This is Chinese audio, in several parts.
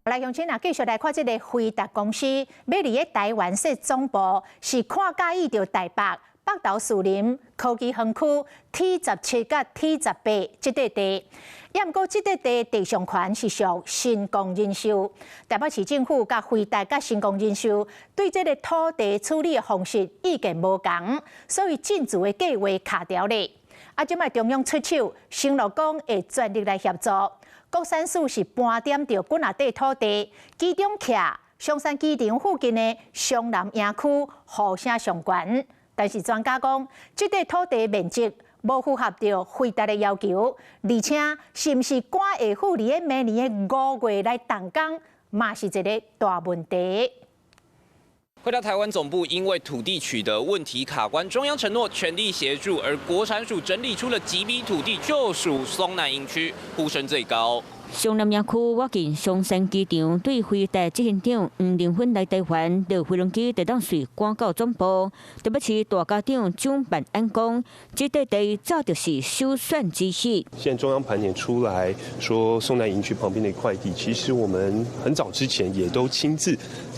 来，乡亲啊，继续来看这个辉达公司，要伫个台湾设总部，是看介意着台北北投树林科技园区 T17甲 T18这块地。不过，这块地地上权是属新公人寿，台北市政府甲辉达甲新公人寿对这个土地处理的方式意见无同，所以进驻的计划卡掉咧。即摆中央出手，承诺讲会全力来协助。国产署是盘点着几啊块土地，其中徛松山机场附近的松南营区，呼声上悬。但是专家讲，这块土地面积无符合着辉达的要求，而且是毋是赶会赴伫个明年的5月来动工，嘛是一个大问题。回到台湾总部，因为土地取得问题卡关，中央承诺全力协助，而国产署整理出了几笔土地，就属松南营区，呼声最高。松南营区我近松山机场，对辉达执行长黄玲芬来台湾，就飞龙机就当随赶到总部。特别是大家长蒋万安讲，这块地早就是首选之一。现在中央盘点出来说，松南营区旁边的一块地，其实我们很早之前也都亲自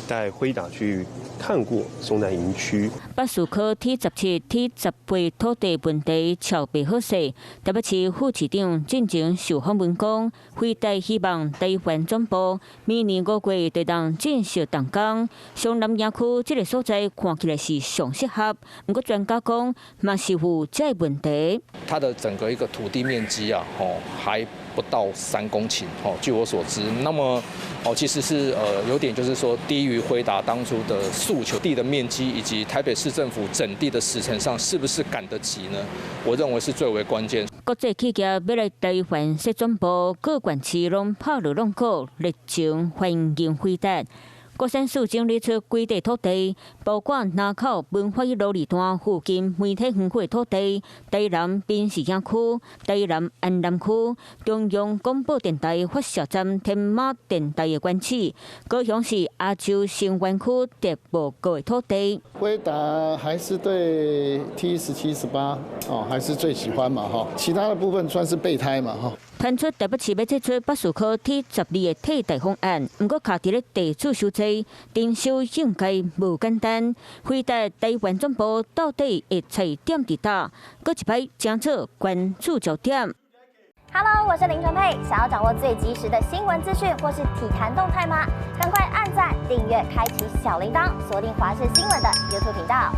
带辉达去看过松南营区。北市区 T17、T18土地问题筹备好势，特别是副市长进前受访问讲，辉达希望台湾总部明年5月就当正式动工。松南营区这个所在看起来是上适合，不过专家讲嘛是有这个问题。它的整个一个土地面积啊，还不到3公顷，据我所知，那么其实是有点就是说低于辉达当初的诉求，地的面积以及台北市政府整地的时程上是不是赶得及呢？我认为是最为关键。国际企业要来台湾设总部，各县市拢拍锣弄鼓，热情欢迎辉达。国产署整理出几地土地，包括南口文化一路二段附近媒体园区土地、台南滨市营区、台南安南区、中央广播电台发射站天马电台的管区，高雄市亚洲新湾区特报告的土地。辉达还是对 T17、18还是最喜欢嘛其他的部分算是备胎嘛传出台北市要推出北市区 T12的替代方案，不过卡伫咧地主收济，征收应该无简单。辉达台湾总部到底会踩点伫倒？搁一摆争取关注焦点。Hello， 我是林纯佩。想要掌握最及时的新闻资讯或是体坛动态吗？赶快按赞、订阅、开启小铃铛，锁定华视新闻的 YouTube 频道。